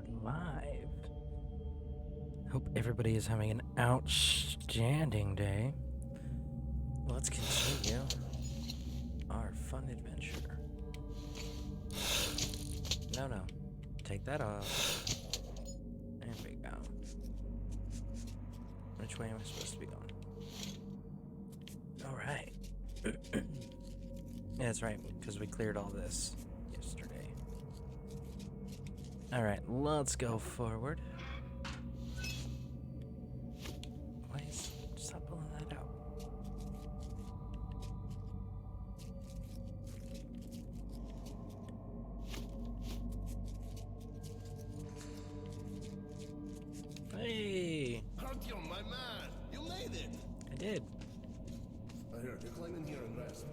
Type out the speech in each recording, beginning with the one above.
are live. Hope everybody is having an outstanding day. Let's continue our fun adventure. No. Take that off. There we go. Which way am I supposed to be going? Alright. Yeah, that's right, because we cleared all this yesterday. Alright, let's go forward. Please, stop pulling that out. Hey! Artyom, my man, you made it! I did. I heard you climb in here and rest.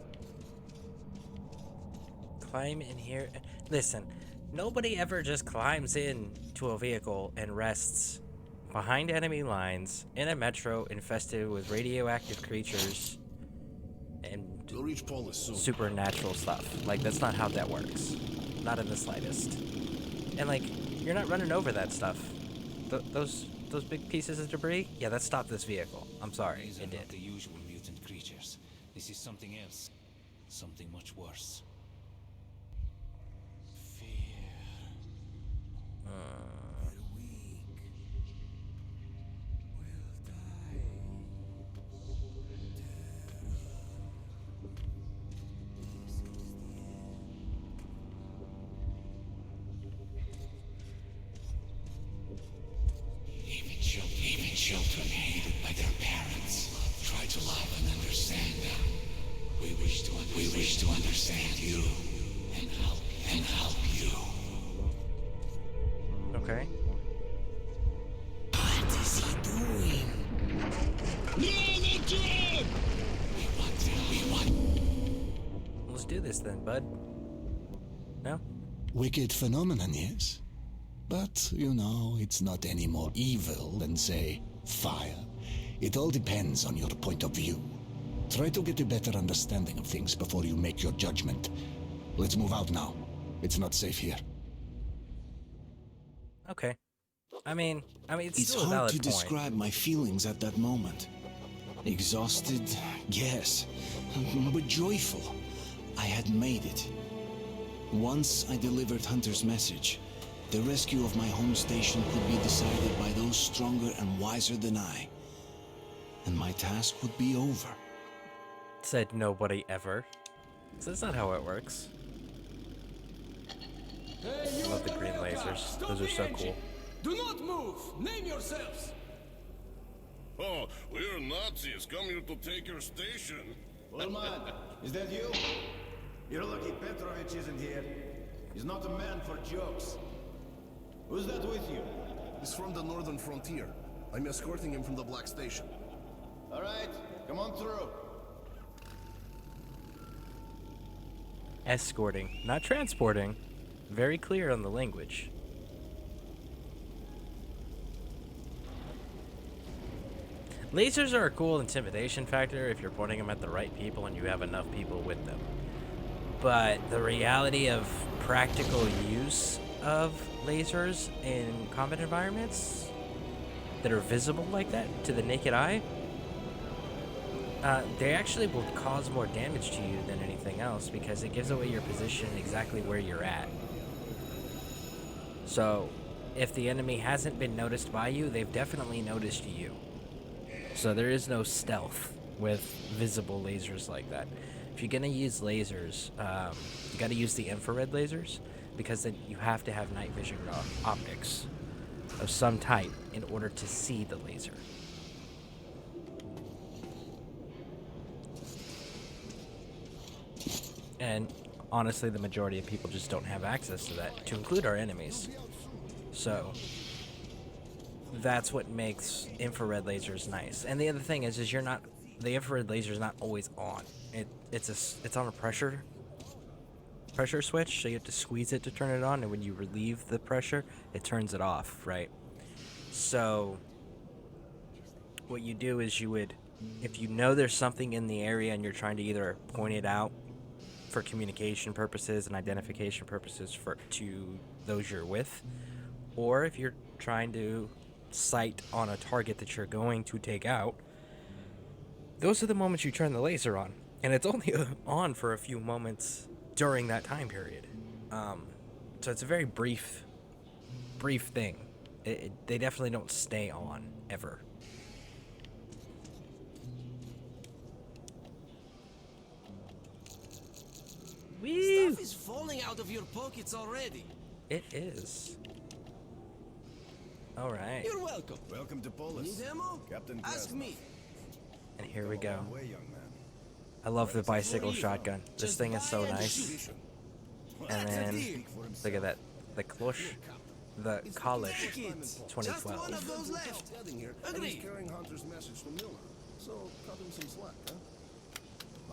Climb in here. Listen, nobody ever just climbs into a vehicle and rests behind enemy lines in a metro infested with radioactive creatures and We'll reach Polis soon. supernatural stuff. Like, that's not how that works. Not in the slightest. And, like, you're not running over that stuff. Those big pieces of debris? Yeah, that stopped this vehicle. I'm sorry, These it are not did. the usual mutant creatures. This is something else. Something much worse. Fear. We're weak. We'll die. Even children hated by their parents try to love and understand them. We wish to understand you and help you. Okay. What is he doing? We want. Let's do this then, bud. No? Wicked phenomenon, yes. But, you know, it's not any more evil than, say, fire. It all depends on your point of view. Try to get a better understanding of things before you make your judgment. Let's move out now. It's not safe here. Okay. I mean, it's It's still a hard valid to point. describe my feelings at that moment. Exhausted, yes, but joyful. I had made it. Once I delivered Hunter's message, the rescue of my home station could be decided by those stronger and wiser than I. And my task would be over. Said nobody ever. So that's not how it works. I love the green lasers. Those are so cool. Do not move! Name yourselves! Oh, we're Nazis come here to take your station. Old man, is that you? You're lucky Petrovich isn't here. He's not a man for jokes. Who's that with you? He's from the northern frontier. I'm escorting him from the Black Station. All right, come on through. Escorting, not transporting. Very clear on the language. Lasers are a cool intimidation factor if you're pointing them at the right people and you have enough people with them. But the reality of practical use of lasers in combat environments that are visible like that to the naked eye, they actually will cause more damage to you than anything else because it gives away your position exactly where you're at. So, if the enemy hasn't been noticed by you, they've definitely noticed you. So there is no stealth with visible lasers like that. If you're gonna use lasers, you gotta use the infrared lasers because then you have to have night vision optics of some type in order to see the laser. And honestly, the majority of people just don't have access to that, to include our enemies. So that's what makes infrared lasers nice. And the other thing is the infrared laser is not always on. It's on a pressure switch, so you have to squeeze it to turn it on, and when you relieve the pressure, it turns it off, right? So what you do is you would, if you know there's something in the area and you're trying to either point it out for communication purposes and identification purposes to those you're with, or if you're trying to sight on a target that you're going to take out, those are the moments you turn the laser on. And it's only on for a few moments during that time period. So it's a very brief thing. They definitely don't stay on, ever. Woo! Stuff is falling out of your pockets already. It is. Alright. You're welcome. Welcome to Polis. Need ammo? Captain Ask Krasnov. me. And here we go. Way, young man. I love the bicycle shotgun. This thing is so nice. And then, look at that. The Klosh. The Kalish. Just one 2012. of those left. Agreed. Carrying Hunter's message to Miller. So cut him some slack, huh?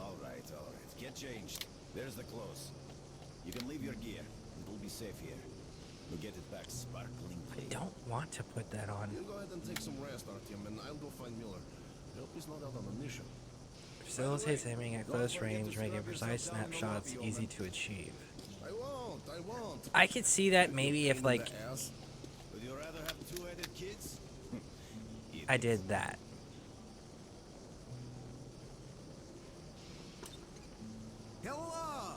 All right. Get changed. There's the clothes. You can leave your gear. It'll be safe here. We'll get it back sparkling I clean. don't want to put that on. You go ahead and take some rest, Artyom, and I'll go find Miller. I hope he's not out on a mission. Facilitates aiming at close range, making precise snapshots easy to achieve. I won't. I could see that maybe if, like, Ass. Would you rather have two-headed kids? I did that. Hello.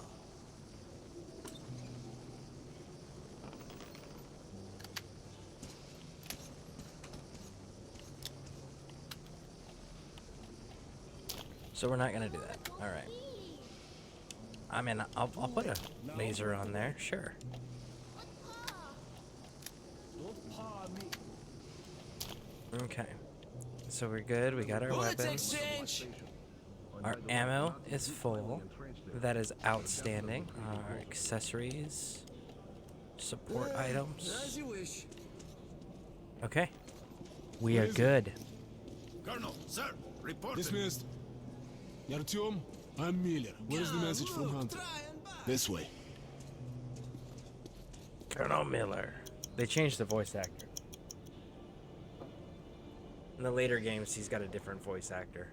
So we're not gonna do that. All right. I mean, I'll put a laser on there, sure. Okay. So we're good. We got our Bullets weapons. exchange. Our ammo is full. That is outstanding. Our accessories, support items. As you wish. Okay. We are good. Colonel, sir, report. Dismissed. Artyom, I'm Miller. Where's the message from Hunter? Try and buy. This way. Colonel Miller. They changed the voice actor. In the later games, he's got a different voice actor.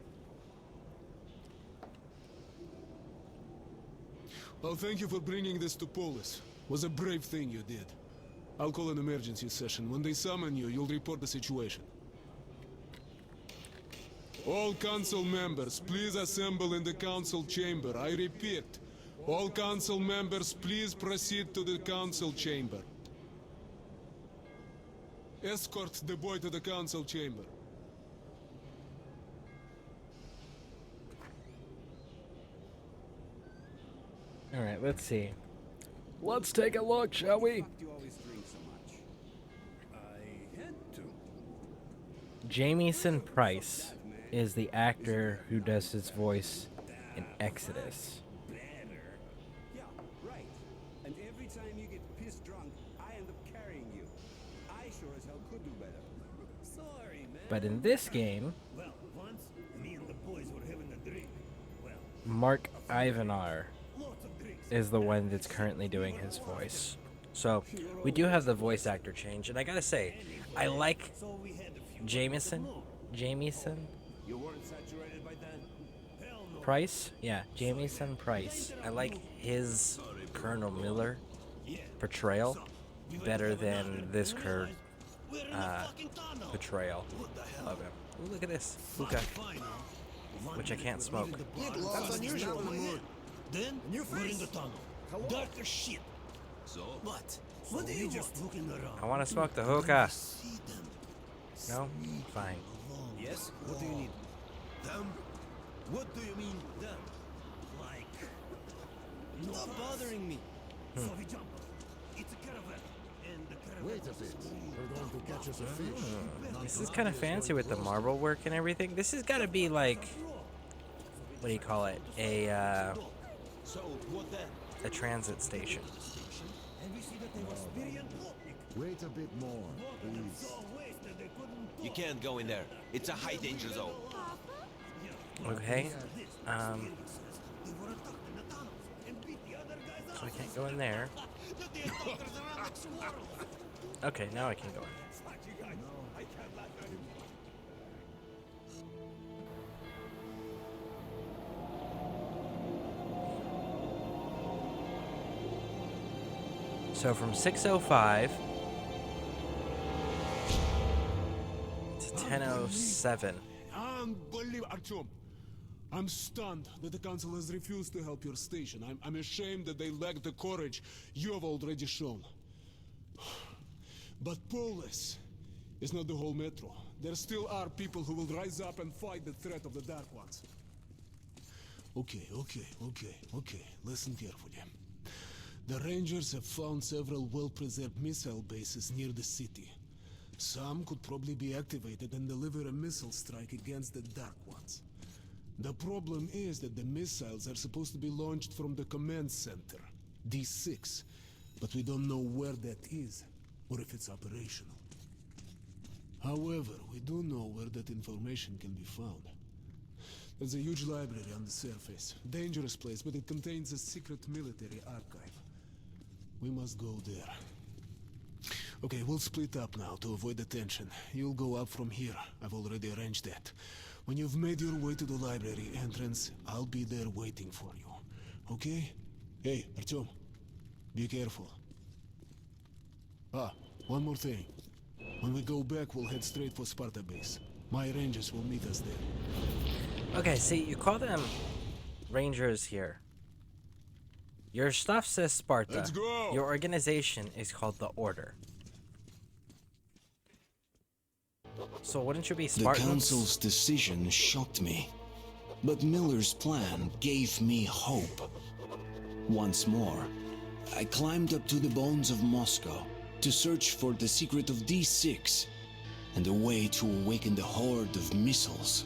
Well, thank you for bringing this to Polis. Was a brave thing you did. I'll call an emergency session. When they summon you, you'll report the situation. All council members, please assemble in the council chamber. I repeat, all council members, please proceed to the council chamber. Escort the boy to the council chamber. All right, let's see. Let's take a look, shall we? Jamieson Price is the actor who does his voice in Exodus. Yeah, right. And every time you get pissed drunk, I end up carrying you. I sure as hell could do better. Sorry, man. But in this game, Well, once, me and the boys were having a drink. Well, Mark Ivanar lots of drinks. is the one that's currently doing his voice. So we do have the voice actor change, and I gotta say, I like So we had a few Jamieson You weren't saturated by then? Hell no. Price. Yeah, Jamieson Price. I like his Colonel Miller portrayal better than this portrayal of him. Ooh, look at this hookah, which I can't smoke. That's unusual. Then we're in the tunnel. Dark as shit. So? What? What do you Just looking around. I want to smoke the hookah. No? Fine. Yes? What do you need? Them? What do you mean, them? Like, Stop bothering me. so we jump. It's a caravan. And the caravan. Wait a bit. We're going to catch us a fish. This is kind of fancy with the marble work and everything. This has got to be like, what do you call it? So, what then? A transit station. And we see that they were Syrian. Wait a bit more, please. So wasted they couldn't You can't go in there. It's a high danger zone. Okay. They were attacked in the tunnels and beat the other guys So up. I can't go in there. The helicopters around like squirrels. Okay, now I can go in. Fuck you guys. I can't laugh at him. So from 6:05 7. Unbelievable, Artyom. I'm stunned that the council has refused to help your station. I'm ashamed that they lack the courage you have already shown. But Polis is not the whole Metro. There still are people who will rise up and fight the threat of the Dark Ones. Okay. Listen carefully. The Rangers have found several well-preserved missile bases near the city. Some could probably be activated and deliver a missile strike against the Dark Ones. The problem is that the missiles are supposed to be launched from the command center, D6, but we don't know where that is, or if it's operational. However, we do know where that information can be found. There's a huge library on the surface. Dangerous place, but it contains a secret military archive. We must go there. Okay, we'll split up now to avoid the tension. You'll go up from here. I've already arranged that. When you've made your way to the library entrance, I'll be there waiting for you. Okay? Hey, Artyom, be careful. One more thing. When we go back, we'll head straight for Sparta base. My rangers will meet us there. Okay, see, you call them Rangers here. Your stuff says Sparta. Let's go! Your organization is called the Order. So wouldn't you be The Spartans? council's decision shocked me. But Miller's plan gave me hope. Once more, I climbed up to the bones of Moscow to search for the secret of D6 and a way to awaken the horde of missiles.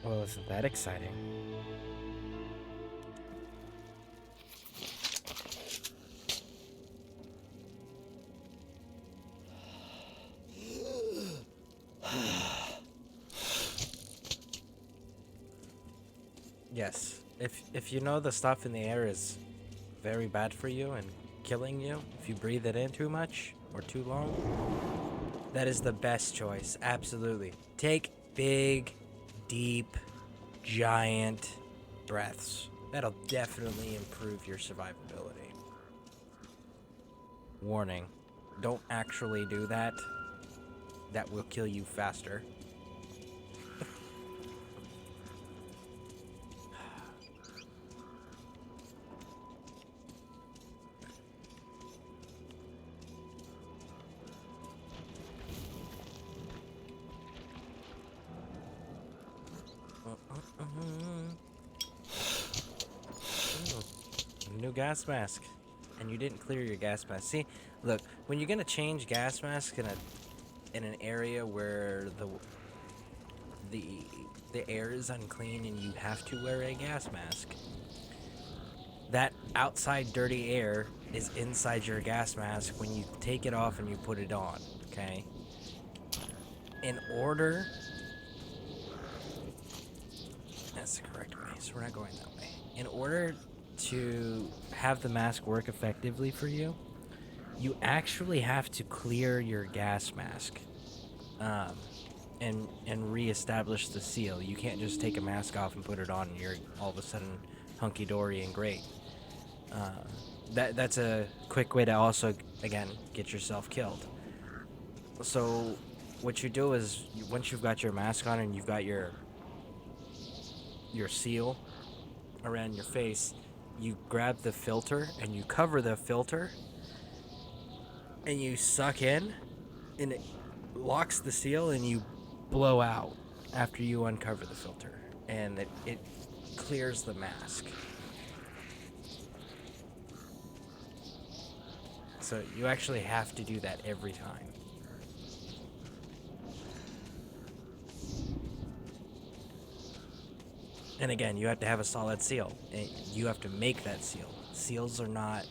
Well, isn't that exciting? Yes, if you know the stuff in the air is very bad for you and killing you, if you breathe it in too much or too long, that is the best choice, absolutely. Take big, deep, giant breaths. That'll definitely improve your survivability. Warning, don't actually do that. That will kill you faster. New gas mask, and you didn't clear your gas mask. See, look, when you're gonna change gas mask in an area where the air is unclean and you have to wear a gas mask, that outside dirty air is inside your gas mask when you take it off and you put it on. Okay. In order, that's the correct way. So we're not going that way. In order to have the mask work effectively for you, you actually have to clear your gas mask and reestablish the seal. You can't just take a mask off and put it on and you're all of a sudden hunky-dory and great. That's a quick way to also, again, get yourself killed. So what you do is, once you've got your mask on and you've got your seal around your face, you grab the filter and you cover the filter and you suck in and it locks the seal and you blow out after you uncover the filter, and it clears the mask. So you actually have to do that every time. And again, you have to have a solid seal. And you have to make that seal. Seals are not...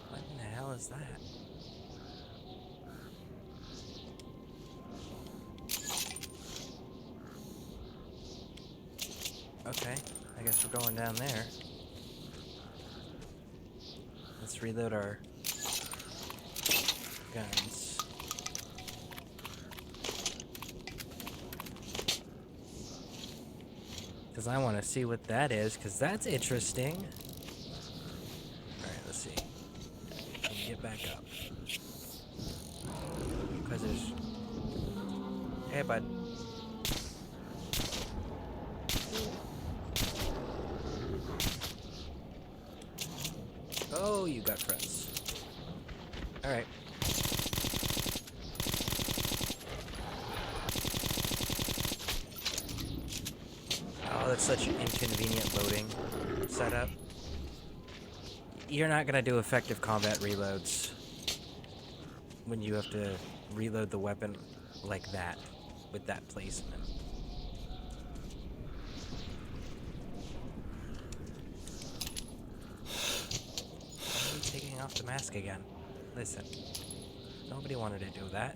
What in the hell is that? Okay, I guess we're going down there. Let's reload our guns. Because I want to see what that is, because that's interesting. Alright, let's see. Let me get back up. Because there's... Hey, bud. Oh, you got friends. Alright. Oh, that's such an inconvenient loading setup. You're not gonna do effective combat reloads when you have to reload the weapon like that, with that placement. Why are you taking off the mask again? Listen, nobody wanted to do that.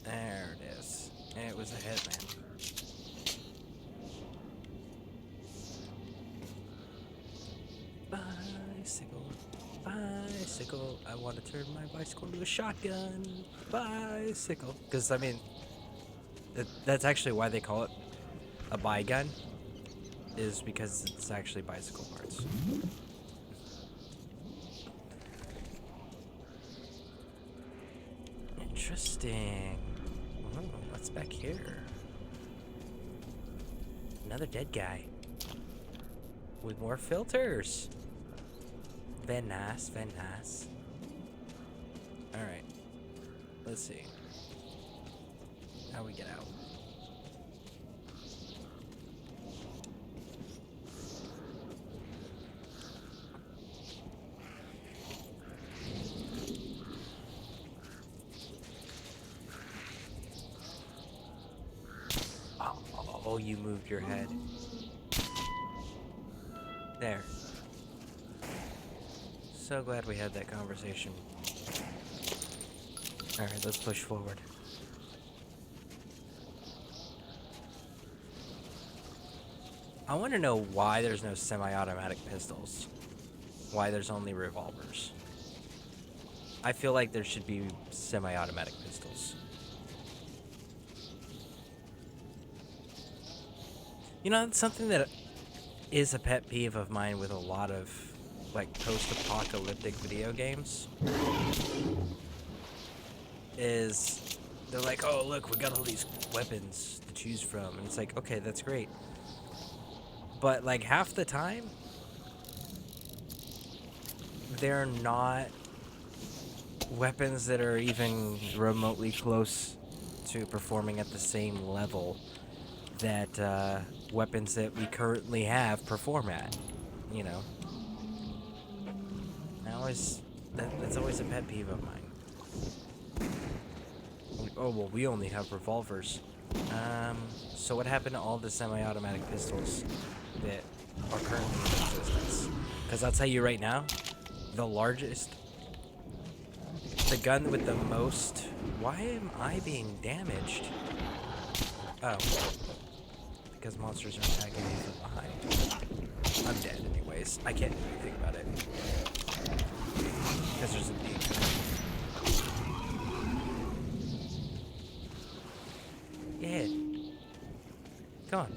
There it is. It was a hit, man. Bicycle, bicycle. I want to turn my bicycle into a shotgun. Bicycle. Because, I mean, that's actually why they call it a bi-gun, is because it's actually bicycle parts. Interesting. Oh, what's back here? Another dead guy. With more filters. Very nice, very nice. Alright. Let's see. How we get out? Oh, you moved your head. There. So glad we had that conversation. Alright, let's push forward. I want to know why there's no semi-automatic pistols. Why there's only revolvers. I feel like there should be semi-automatic pistols. You know, it's something that is a pet peeve of mine with a lot of, like, post-apocalyptic video games. Is they're like, oh, look, we got all these weapons to choose from. And it's like, okay, that's great. But, like, half the time, they're not weapons that are even remotely close to performing at the same level that weapons that we currently have perform at, you know. That's always a pet peeve of mine. Like, oh, well, we only have revolvers. So what happened to all the semi-automatic pistols that are currently in existence? Because I'll tell you right now, the gun with the most... Why am I being damaged? Oh. Because monsters are attacking me from behind. I'm dead anyways. I can't do anything about it. Because there's a bee. Yeah. Come on.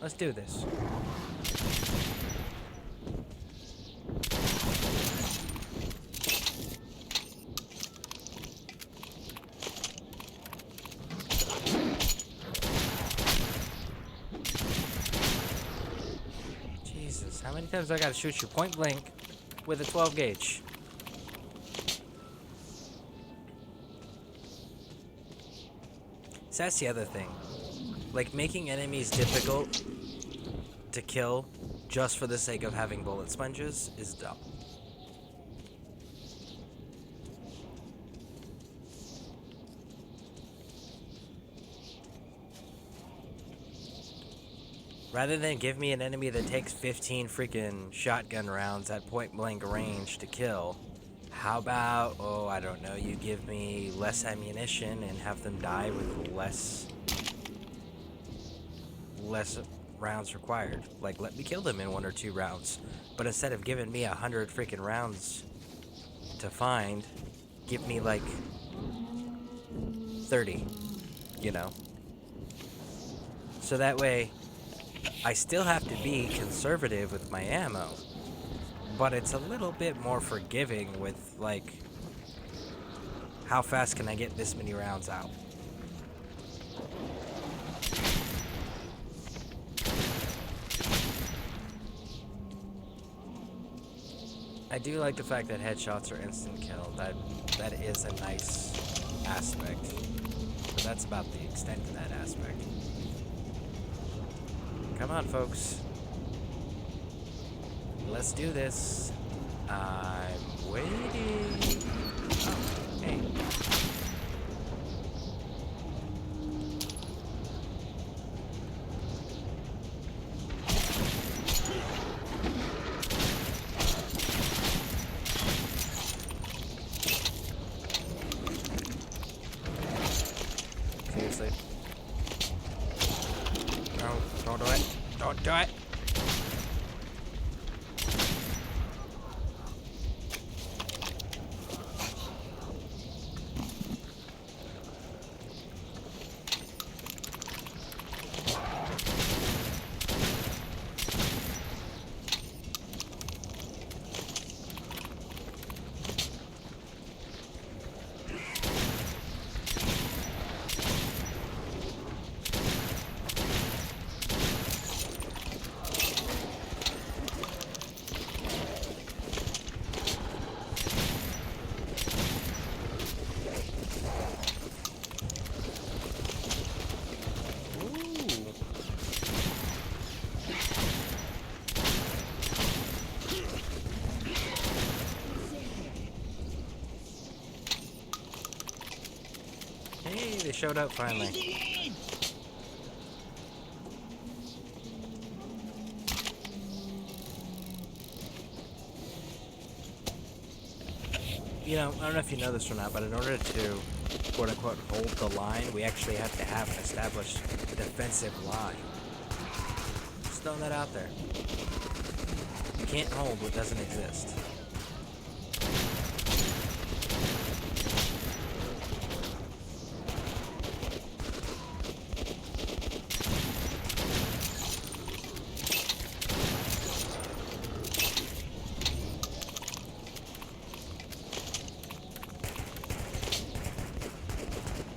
Let's do this. Jesus, how many times do I gotta shoot you point blank with a 12 gauge? So that's the other thing. Like, making enemies difficult to kill just for the sake of having bullet sponges is dumb. Rather than give me an enemy that takes 15 freaking shotgun rounds at point blank range to kill, how about, oh, I don't know, you give me less ammunition and have them die with less rounds required. Like, let me kill them in 1 or 2 rounds. But instead of giving me 100 freaking rounds to find, give me like 30, you know? So that way, I still have to be conservative with my ammo, but it's a little bit more forgiving with, like, How fast can I get this many rounds out? I do like the fact that headshots are instant kill. That is a nice aspect. But that's about the extent of that aspect. Come on, folks. Let's do this. I'm waiting. Oh, hey. Seriously. No, don't do it. Don't do it. Hey, they showed up finally. You know, I don't know if you know this or not, but in order to, quote-unquote, hold the line, we actually have to have an established defensive line. Just throwing that out there. You can't hold what doesn't exist.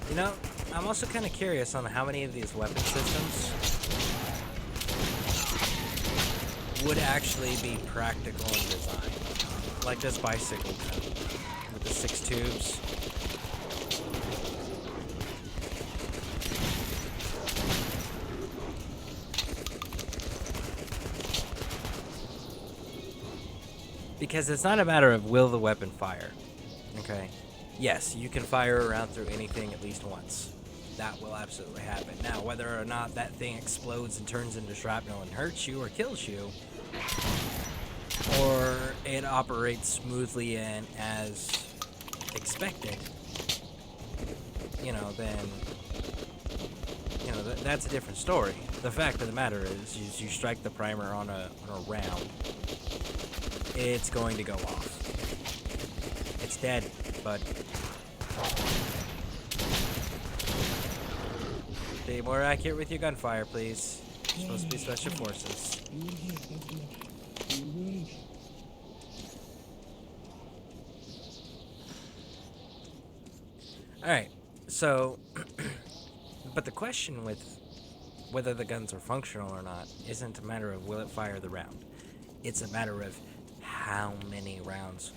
You know, I'm also kind of curious on how many of these weapon systems would actually be practical in design. Like this bicycle gun with the 6 tubes. Because it's not a matter of will the weapon fire, okay? Yes, you can fire around through anything at least once. That will absolutely happen. Now, whether or not that thing explodes and turns into shrapnel and hurts you or kills you, or it operates smoothly and as expected, you know, then, you know, that's a different story. The fact of the matter is you strike the primer on a round, it's going to go off. It's dead, bud. Be more accurate with your gunfire, please. You're supposed to be special forces. Alright, so... but the question with whether the guns are functional or not isn't a matter of will it fire the round. It's a matter of how many rounds...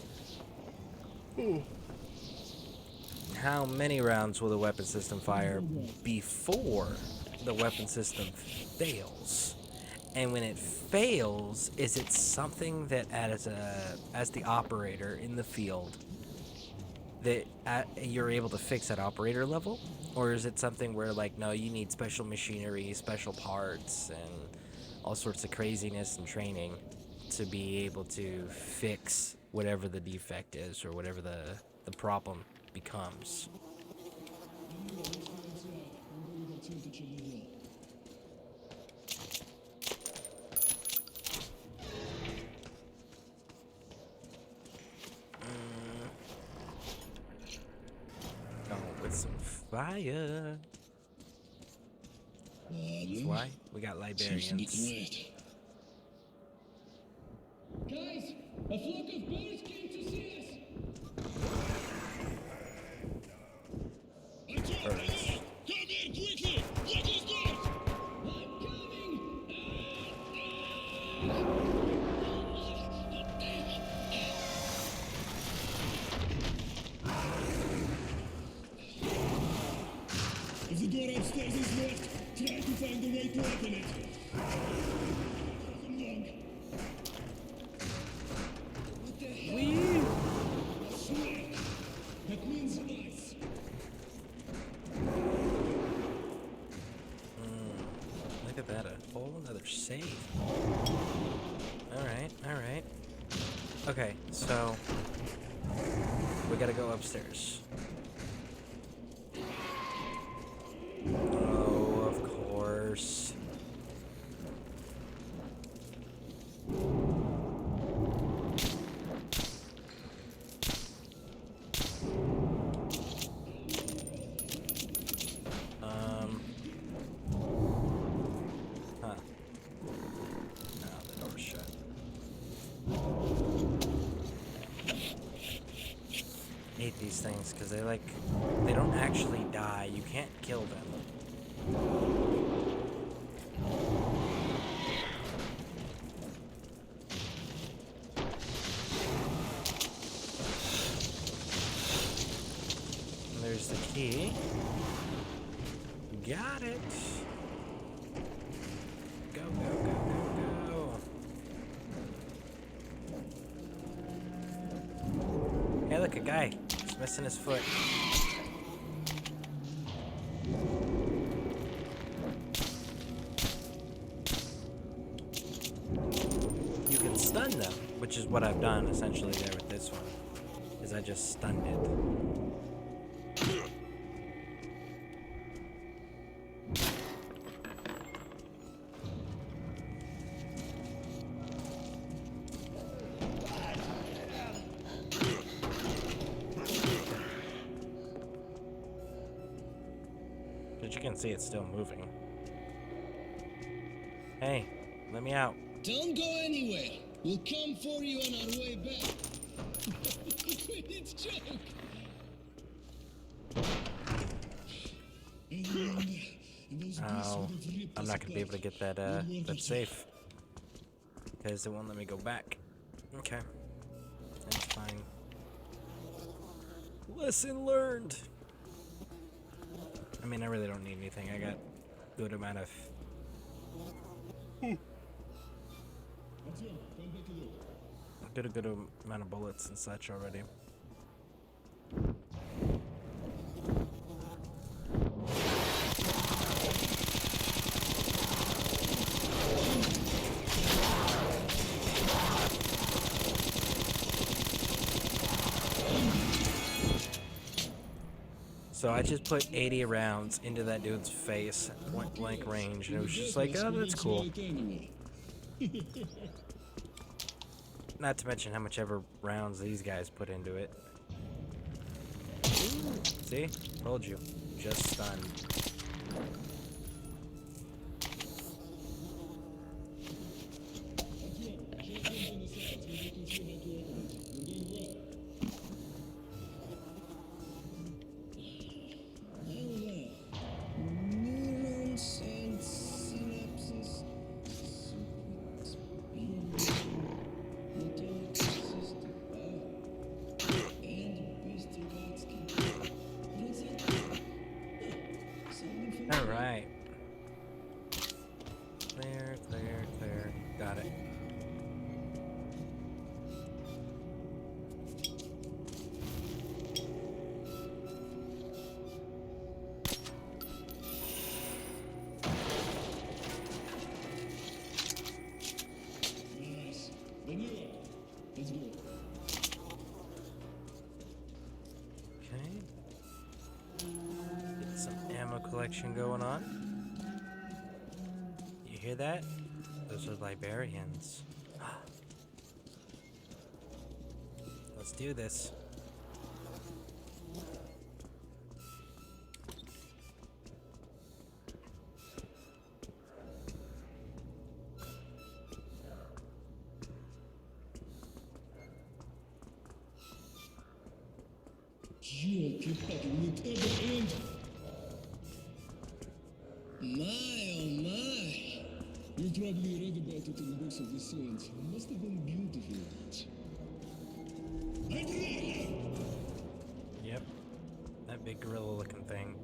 How many rounds will the weapon system fire before the weapon system fails? And when it fails, is it something that as the operator in the field that you're able to fix at operator level? Or is it something where, like, no, you need special machinery, special parts, and all sorts of craziness and training to be able to fix whatever the defect is or whatever the problem becomes? Going with some fire. That's why we got librarians. Guys, a flock of birds came to see us. If the door upstairs is locked, try to find a way to open it. What the hell? Sweat. That means ice. Look at that, a whole another save. Alright. Okay, so we gotta go upstairs. Oh, of course. Huh. No, the door's shut. Hate these things because they don't actually die. You can't kill them. And there's the key. Got it. Go. Hey, look, a guy. He's missing his foot. You can stun them, which is what I've done essentially there with this one. Is I just stunned it. But you can see it's still moving. Hey, let me out. Don't go anywhere. We'll come for you on our way back. It's a joke. Oh, I'm not gonna be able to get that safe because it won't let me go back. Okay, that's fine. Lesson learned. I mean, I really don't need anything. I got a good amount of. A good amount of bullets and such already. So I just put 80 rounds into that dude's face at point blank range, and it was just like, oh, that's cool. Not to mention how much ever rounds these guys put into it. See? Told you. Just stunned. Alright. Clear. Got it. Nice. Let's go. Okay. Get some ammo collection going on. You hear that? Those are librarians. Let's do this. Ёлки-палки, will it ever end? My, oh my. You probably read about it in the books of the saints. It must have been beautiful. Yep. That big gorilla looking thing.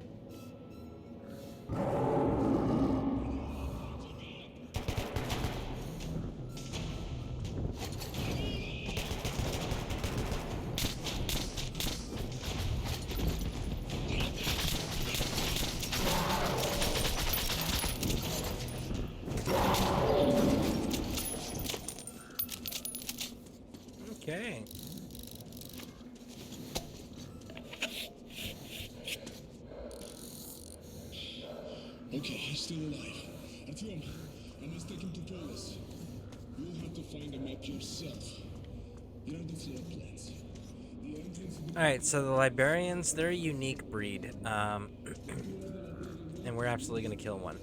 Okay, he's still alive. Artyom, I must take him to Polis. You'll have to find a map yourself. Here are the floor plans. The entrance... Alright, so the Librarians, they're a unique breed. And we're absolutely going to kill one.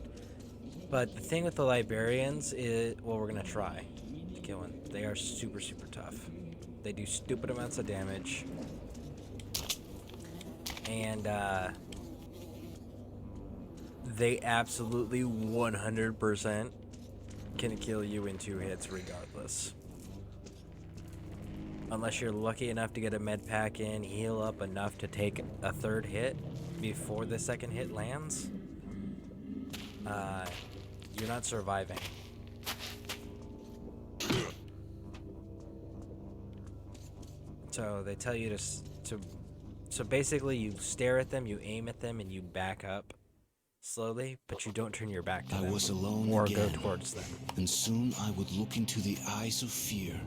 But the thing with the Librarians is, well, we're going to try to kill one. They are super, super tough. They do stupid amounts of damage. And, they absolutely 100% can kill you in 2 hits regardless. Unless you're lucky enough to get a med pack in, heal up enough to take a 3rd hit before the 2nd hit lands, you're not surviving. So they tell you so basically you stare at them, you aim at them, and you back up slowly, but you don't turn your back to them. I was alone or again, go towards them. and soon I would look into the eyes of fear.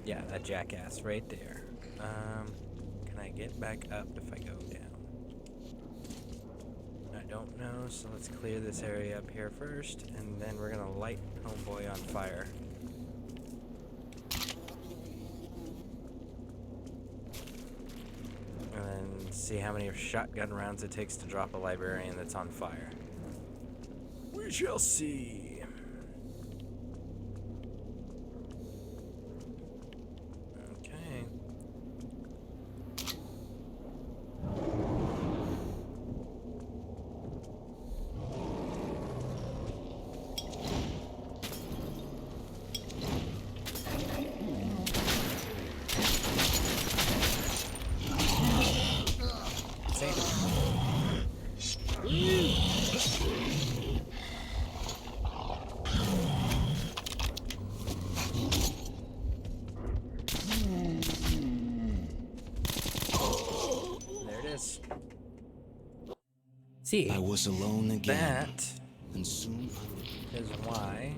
Yeah, that jackass right there. Can I get back up if I go down? I don't know, so let's clear this area up here first, and then we're gonna light homeboy on fire. And then see how many shotgun rounds it takes to drop a Librarian that's on fire. We shall see. Okay. There it is. See, I was alone again, that and soon I would... is why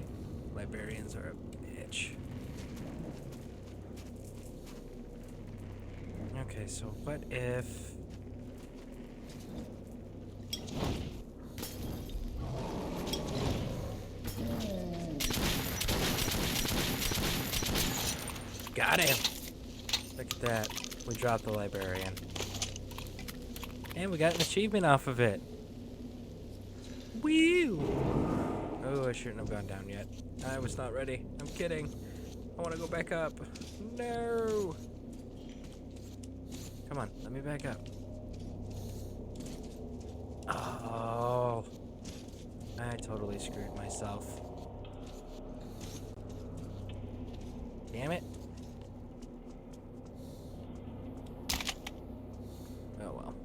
Librarians are a bitch. Okay, so what if... Got him! Look at that. We dropped the Librarian. And we got an achievement off of it. Woo! Oh, I shouldn't have gone down yet. I was not ready. I'm kidding. I want to go back up. No! Come on, let me back up. Oh. I totally screwed myself. Damn it. Oh well.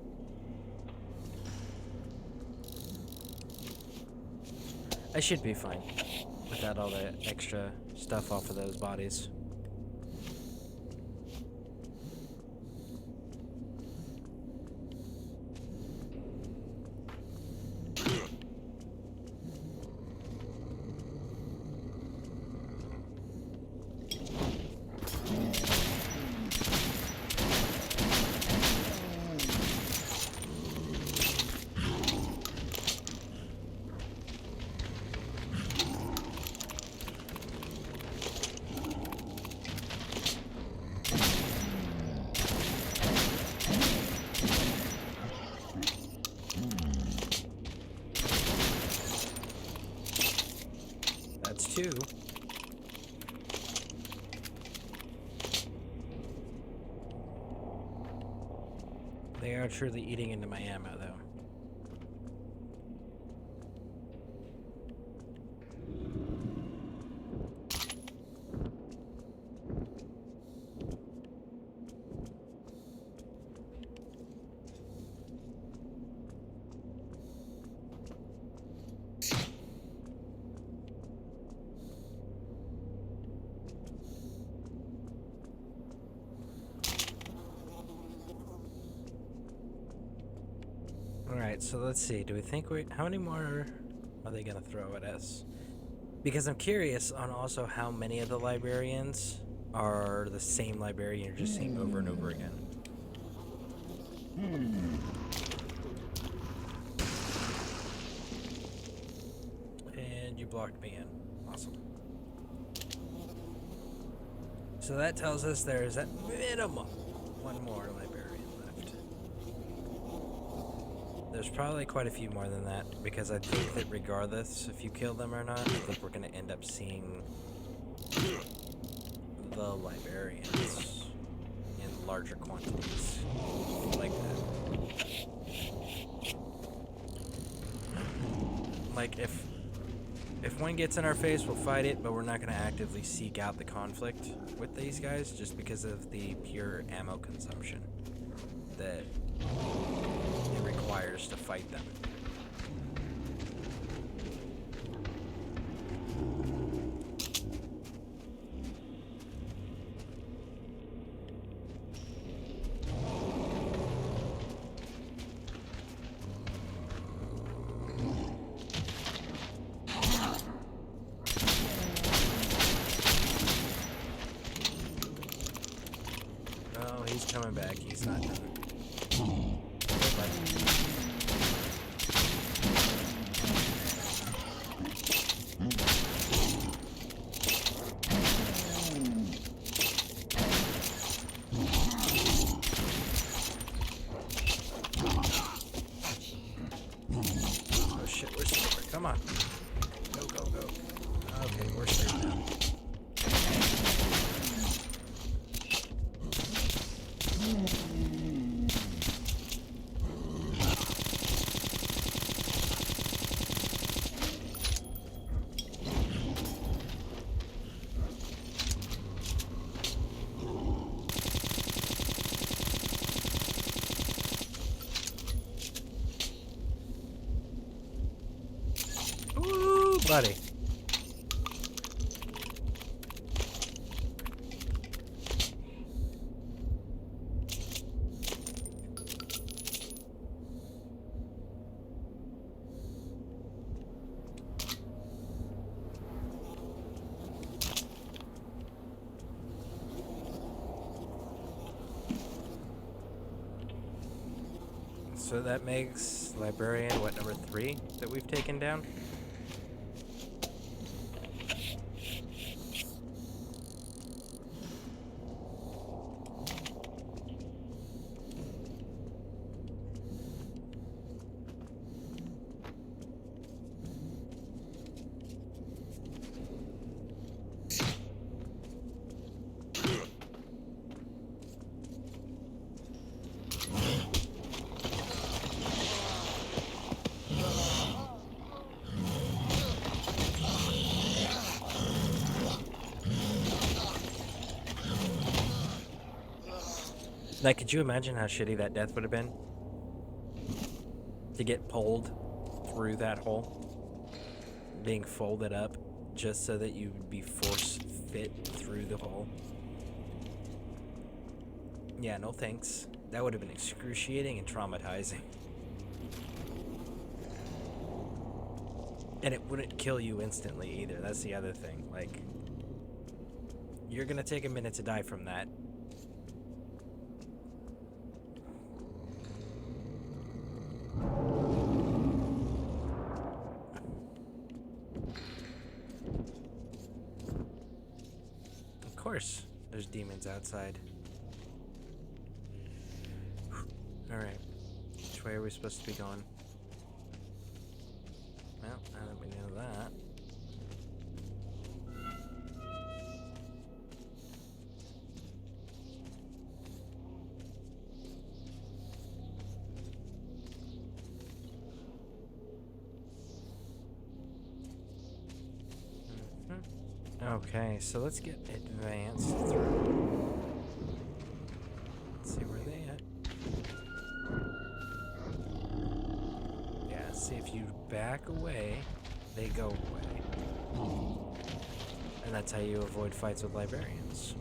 I should be fine without all the extra stuff off of those bodies. That's 2. They are truly eating into my ammo, though. Alright, so let's see. Do we think how many more are they gonna throw at us? Because I'm curious on also how many of the Librarians are the same Librarian you're just seeing over and over again. blocked me in. Awesome. So that tells us there's at minimum one more librarian left. There's probably quite a few more than that, because I think that regardless if you kill them or not, I think we're going to end up seeing the librarians in larger quantities like that. Like, if one gets in our face, we'll fight it, but we're not going to actively seek out the conflict with these guys just because of the pure ammo consumption that it requires to fight them. He's coming back. He's not done. Oh shit, we're safe. Come on. Go, go, go. Okay, we're safe now. Ooh, buddy. So that makes librarian, what, number 3 that we've taken down? Like, could you imagine how shitty that death would have been? To get pulled through that hole, being folded up, just so that you would be force fit through the hole. Yeah, no thanks. That would have been excruciating and traumatizing. And it wouldn't kill you instantly either. That's the other thing. Like, you're gonna take a minute to die from that. Of course, there's demons outside. Alright. Which way are we supposed to be going? Well, now that we know that. Okay, so let's get advanced through. Let's see where they at. Yeah, see if you back away, they go away. And that's how you avoid fights with librarians.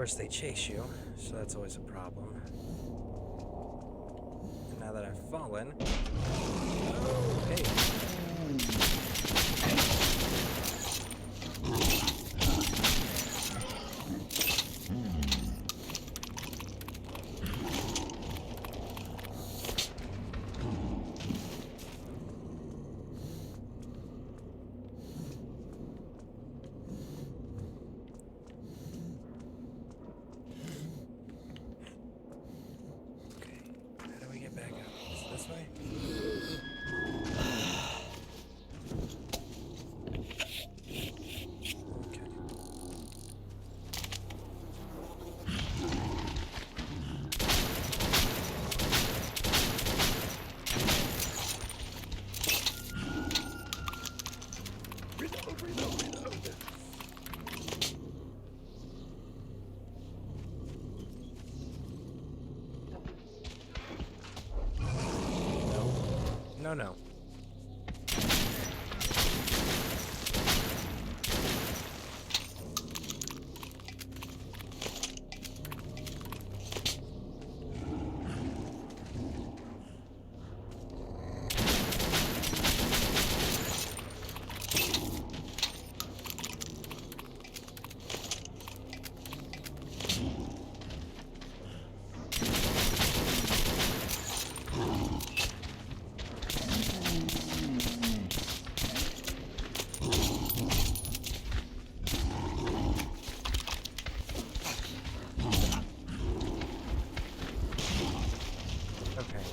course, they chase you, so that's always a problem. And now that I've fallen... Oh, hey. No.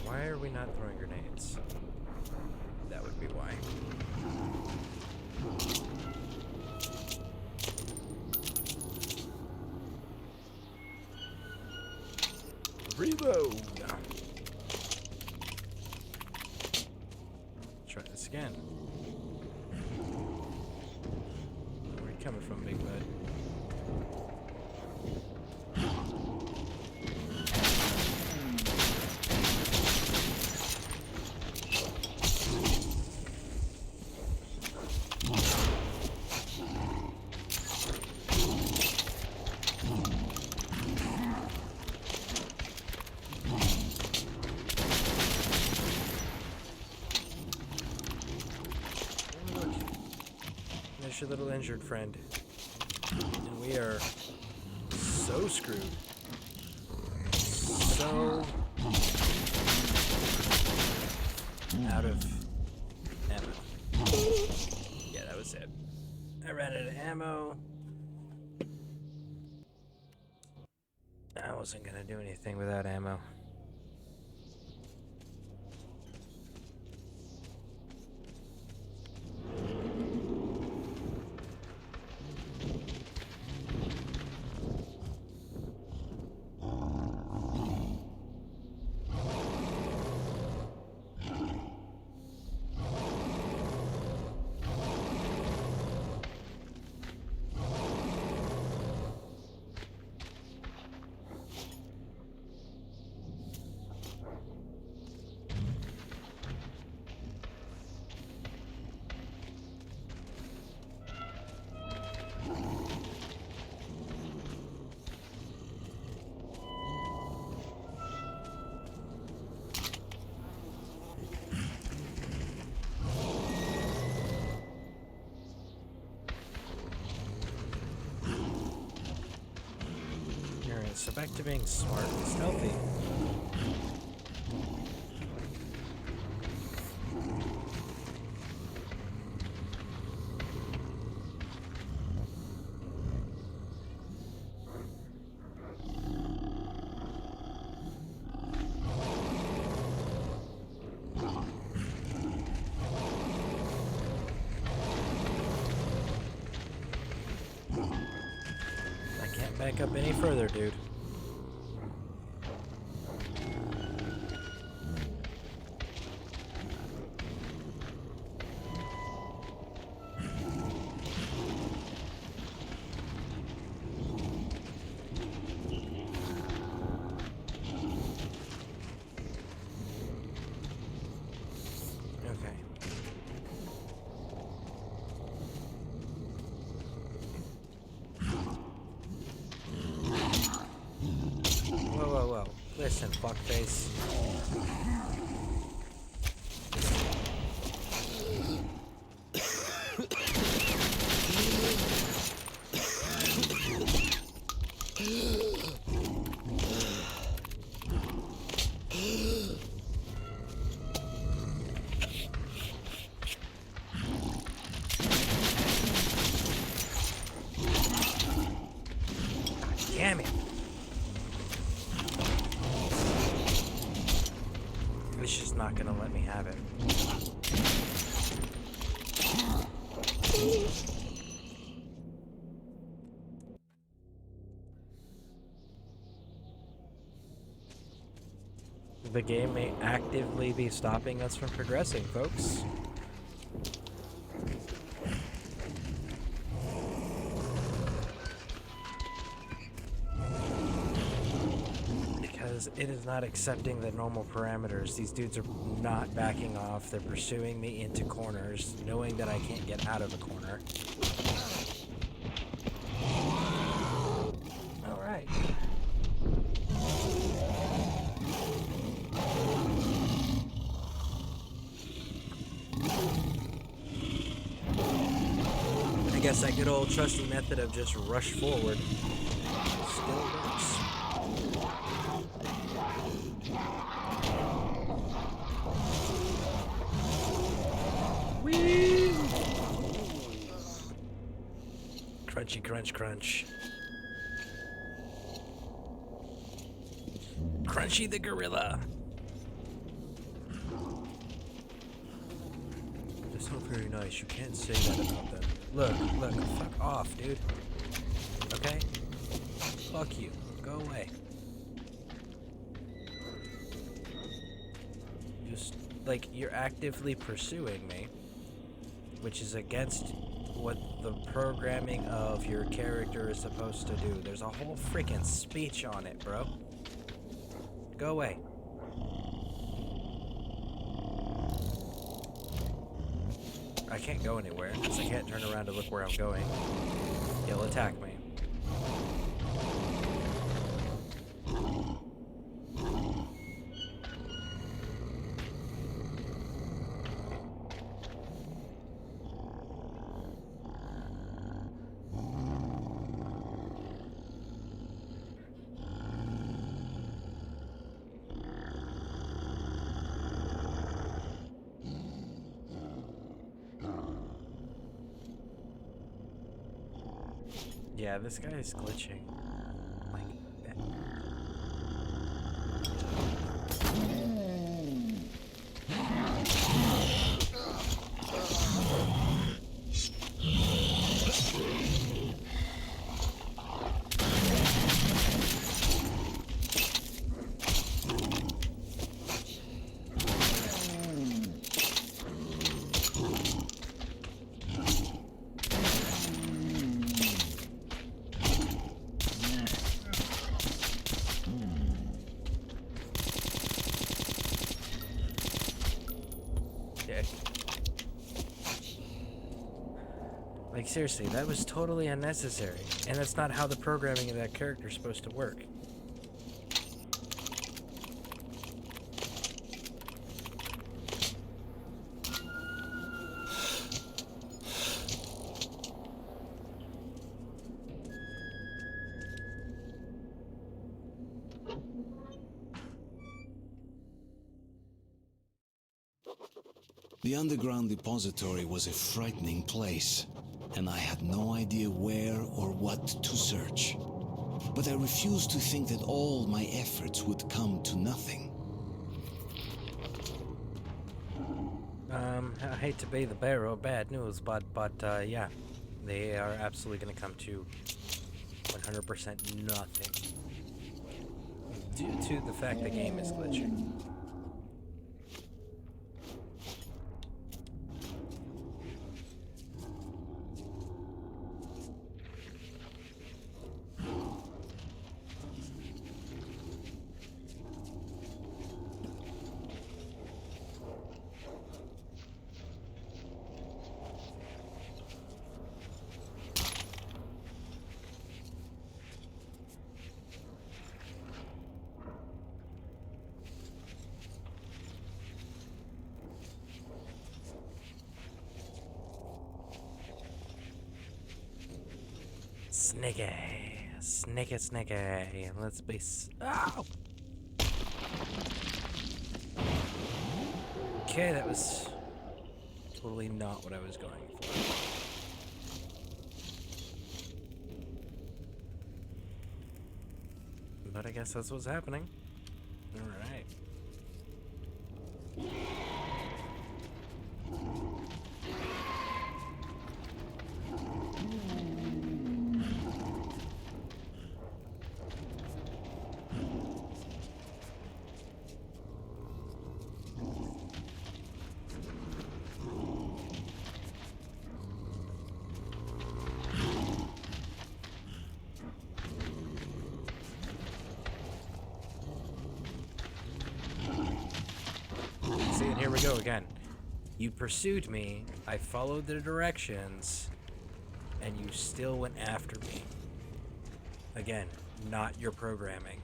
Why are we not throwing grenades? That would be why. Reload! Try this again. Where are you coming from, Big Bud? Your little injured friend, and we are so screwed. So out of ammo. Yeah, that was it. I ran out of ammo. I wasn't gonna do anything without ammo. So back to being smart and stealthy. I can't back up any further, dude. innocent fuckface. Damn it. It's just not gonna let me have it. The game may actively be stopping us from progressing, folks. Because it is not accepting the normal parameters. These dudes are not backing off. They're pursuing me into corners, knowing that I can't get out of a corner. Alright. I guess that good old trusty method of just rush forward still works. Whee! Crunchy crunch crunch. Crunchy the gorilla. That's not very nice. You can't say that about them. Look, fuck off, dude. Okay? Fuck you. Go away. Just, like, you're actively pursuing me, which is against what the programming of your character is supposed to do. There's a whole freaking speech on it, bro. Go away. I can't go anywhere, because I can't turn around to look where I'm going. He'll attack me. Yeah, this guy is glitching. Like, Like, seriously, that was totally unnecessary. And that's not how the programming of that character is supposed to work. The underground depository was a frightening place, and I had no idea where or what to search. But I refused to think that all my efforts would come to nothing. I hate to be the bearer of bad news, but yeah, they are absolutely going to come to 100% nothing due to the fact the game is glitching. Sneaky. Sneaky, sneaky. Let's be. Ow! Okay, that was totally not what I was going for. But I guess that's what's happening. Alright. See, and here we go again. You pursued me, I followed the directions, and you still went after me. Again, not your programming.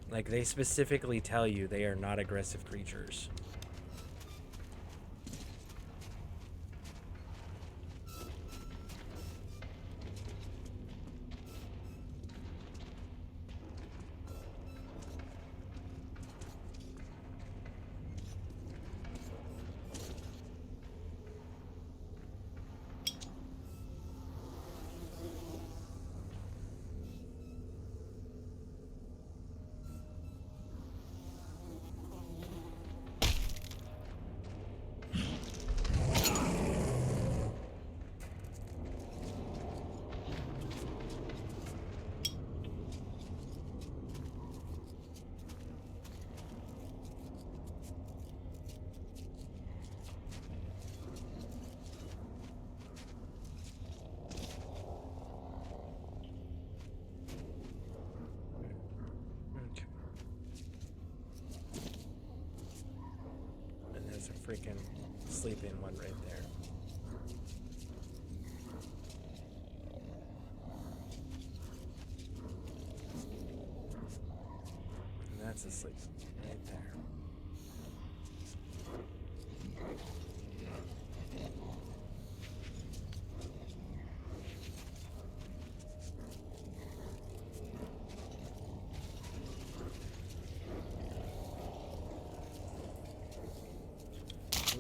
Like, they specifically tell you they are not aggressive creatures. Freaking sleeping one right there. And that's asleep right there.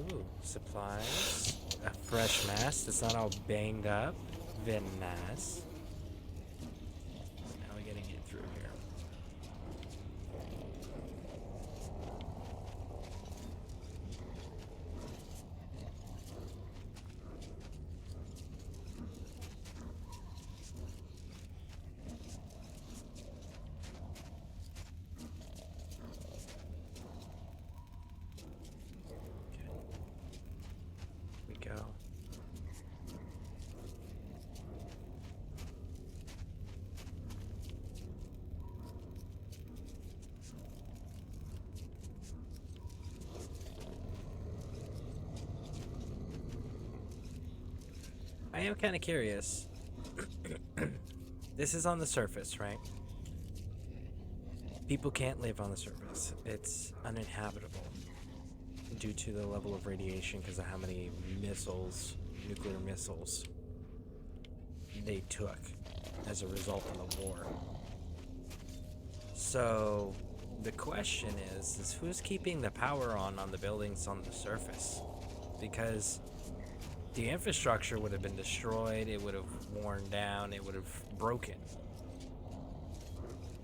Ooh, supplies. A fresh mast. It's not all banged up. Very nice. Now we're getting it through here. Go. I am kind of curious. This is on the surface, right? People can't live on the surface. It's uninhabitable due to the level of radiation because of how many missiles, nuclear missiles, they took as a result of the war. So the question is who's keeping the power on the buildings on the surface? Because the infrastructure would have been destroyed, it would have worn down, it would have broken.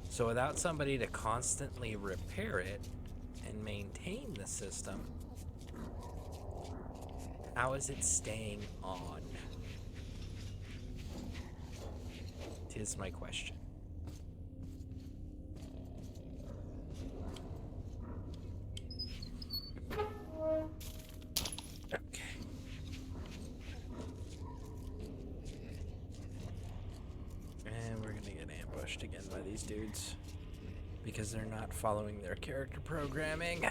So without somebody to constantly repair it and maintain the system, how is it staying on? Tis my question. Okay. And we're gonna get ambushed again by these dudes because they're not following their character programming.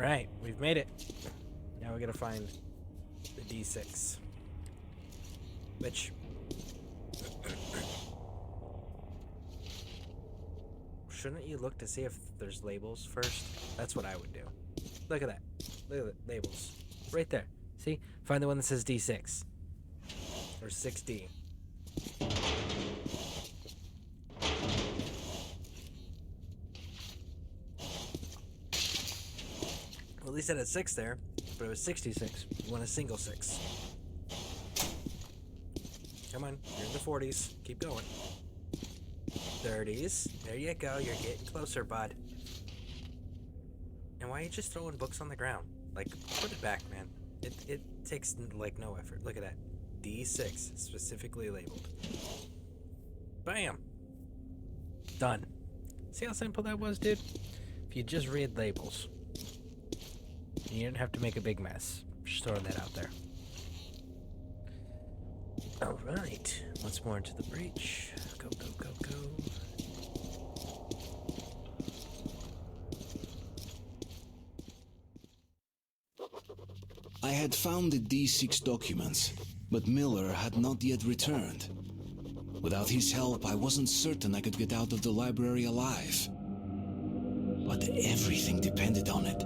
Alright, we've made it. Now we gotta find the D6. Which... shouldn't you look to see if there's labels first? That's what I would do. Look at that. Look at the labels. Right there. See? Find the one that says D6. Or 6D. Well, at least it had 6 there, but it was 66. You want a single 6. Come on, you're in the 40s. Keep going. 30s. There you go. You're getting closer, bud. And why are you just throwing books on the ground? Like, put it back, man. It takes, like, no effort. Look at that. D6. Specifically labeled. Bam! Done. See how simple that was, dude? If you just read labels. You didn't have to make a big mess. Just throwing that out there. Alright. Once more into the breach. Go, go, go, go. I had found the D6 documents, but Miller had not yet returned. Without his help, I wasn't certain I could get out of the library alive. But everything depended on it.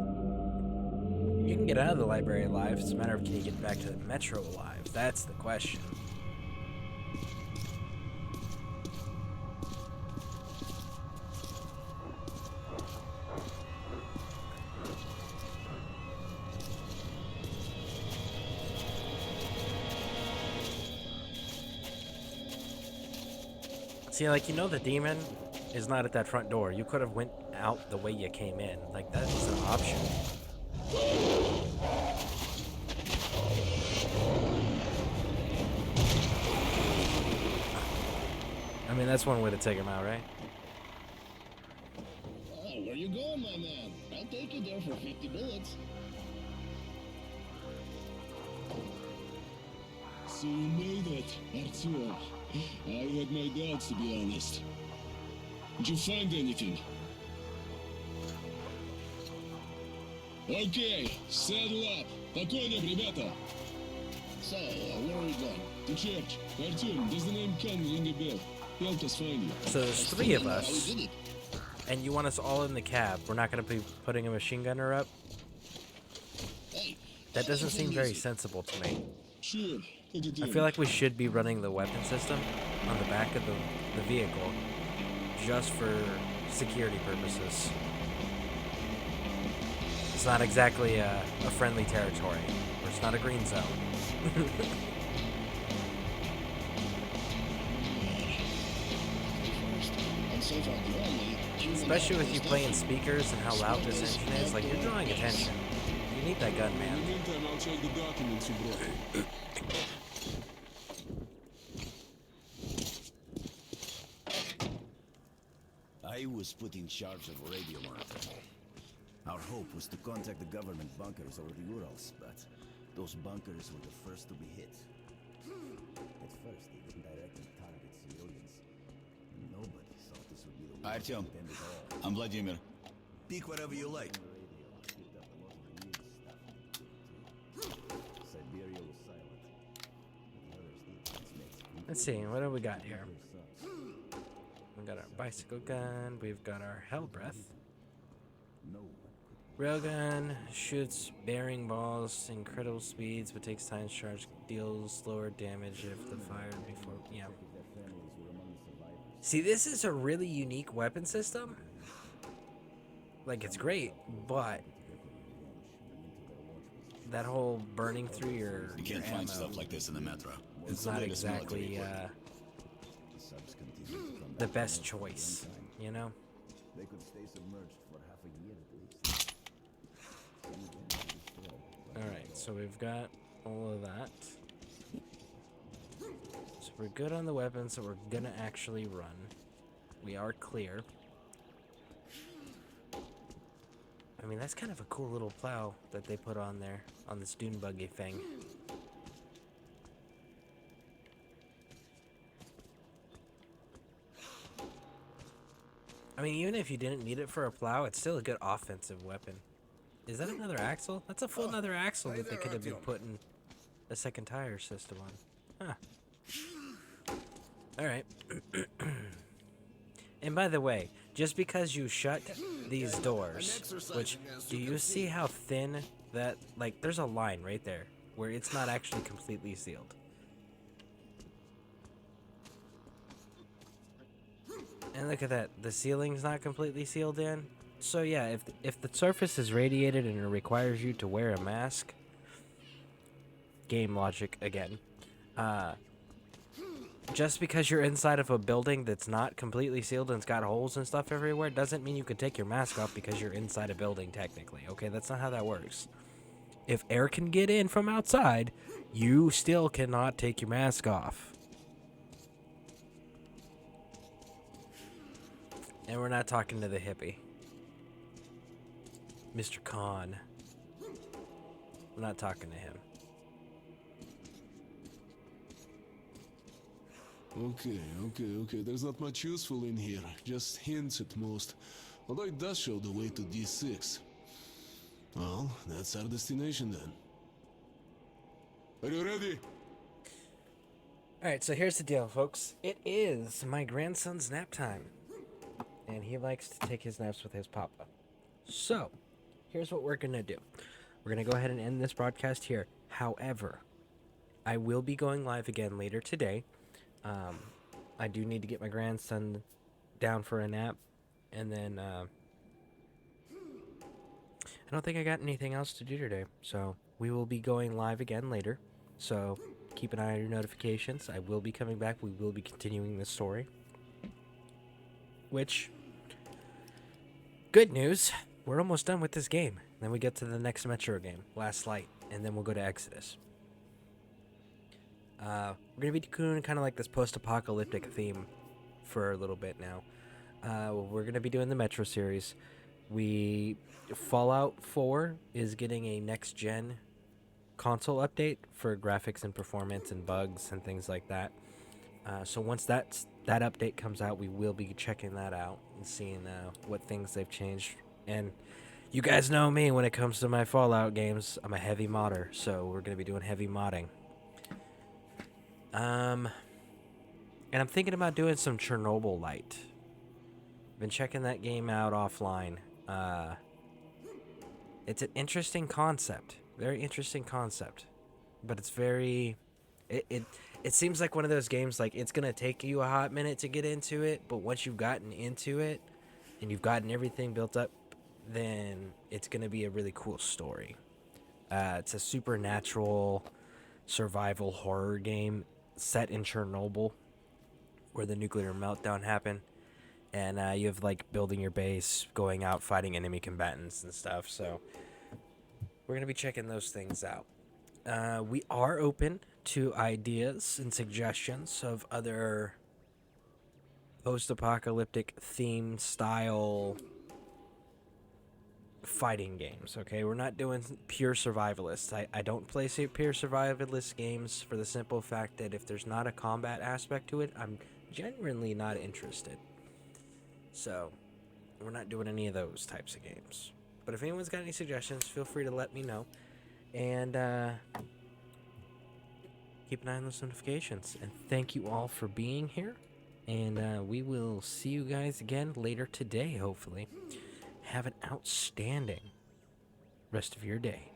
You can get out of the library alive. It's a matter of can you get back to the Metro alive. That's the question. See, like, you know the demon is not at that front door. You could have went out the way you came in. Like, that is an option. I mean, that's one way to take him out, right? Oh, where you going, my man? I'll take you there for 50 bullets. So you made it, Artyom. I had my doubts, to be honest. Did you find anything? Okay, saddle up. По коням, ребята. So, where are we going? To church. Artyom, does the name Khan ring a bell? Help us find you. So there's 3 of us, and you want us all in the cab. We're not going to be putting a machine gunner up? Hey, That doesn't seem very sensible to me. Sure. I feel like we should be running the weapon system on the back of the vehicle just for security purposes. It's not exactly a friendly territory, or it's not a green zone. Especially with you playing speakers and how loud this engine is, like, you're drawing attention. You need that gun, In man. the meantime, I'll check the documents you brought. I was put in charge of radio monitoring. Our hope was to contact the government bunkers over the Urals, but those bunkers were the first to be hit. At first, they didn't directly target civilians. Nobody thought this would be the way Artyom, to end it all. I'm Vladimir. Speak whatever you like. Siberia was silent. The others did transmit. Let's see, what do we got here? We got our bicycle gun, we've got our hell breath. Railgun shoots bearing balls incredible speeds, but takes time to charge, deals slower damage if the fired before. Yeah. See, this is a really unique weapon system. Like, it's great, but that whole burning through your You can't ammo find stuff like this in the metro. is not exactly the best choice, you know? They could stay submerged for half a year at least. Alright, so we've got all of that. So we're good on the weapons, so we're gonna actually run. We are clear. I mean, that's kind of a cool little plow that they put on there, on this dune buggy thing. I mean, even if you didn't need it for a plow, it's still a good offensive weapon. Is that another axle? That's a full another axle that they could have been putting a second tire system on. Huh. Alright. And by the way, just because you shut these doors, which, do you see how thin that, like, there's a line right there where it's not actually completely sealed. And look at that, the ceiling's not completely sealed in. So yeah, if the surface is radiated and it requires you to wear a mask, game logic again. Just because you're inside of a building that's not completely sealed and it's got holes and stuff everywhere doesn't mean you can take your mask off because you're inside a building technically. Okay, that's not how that works. If air can get in from outside, you still cannot take your mask off. And we're not talking to the hippie. Mr. Khan. We're not talking to him. Okay. There's not much useful in here. Just hints at most. Although it does show the way to D6. Well, that's our destination then. Are you ready? Alright, so here's the deal, folks. It is my grandson's nap time. And he likes to take his naps with his papa. So, here's what we're going to do. We're going to go ahead and end this broadcast here. However, I will be going live again later today. I do need to get my grandson down for a nap. And then, I don't think I got anything else to do today. So, we will be going live again later. So, keep an eye on your notifications. I will be coming back. We will be continuing this story. Which, good news, we're almost done with this game. Then we get to the next Metro game, Last Light, and then we'll go to Exodus. We're going to be doing kind of like this post-apocalyptic theme for a little bit now. We're going to be doing the Metro series. Fallout 4 is getting a next-gen console update for graphics and performance and bugs and things like that. So once that update comes out, we will be checking that out and seeing what things they've changed. And you guys know me when it comes to my Fallout games. I'm a heavy modder, so we're going to be doing heavy modding. And I'm thinking about doing some Chernobyl Light. Been checking that game out offline. It's an interesting concept. Very interesting concept. But it's very... It seems like one of those games, like, it's going to take you a hot minute to get into it, but once you've gotten into it, and you've gotten everything built up, then it's going to be a really cool story. It's a supernatural survival horror game set in Chernobyl, where the nuclear meltdown happened, and you have, like, building your base, going out, fighting enemy combatants and stuff, so we're going to be checking those things out. We are open to ideas and suggestions of other post-apocalyptic theme style fighting games, okay? We're not doing pure survivalists. I don't play pure survivalist games for the simple fact that if there's not a combat aspect to it, I'm genuinely not interested. So, we're not doing any of those types of games. But if anyone's got any suggestions, feel free to let me know. And, keep an eye on those notifications. And thank you all for being here. And we will see you guys again later today, hopefully. Have an outstanding rest of your day.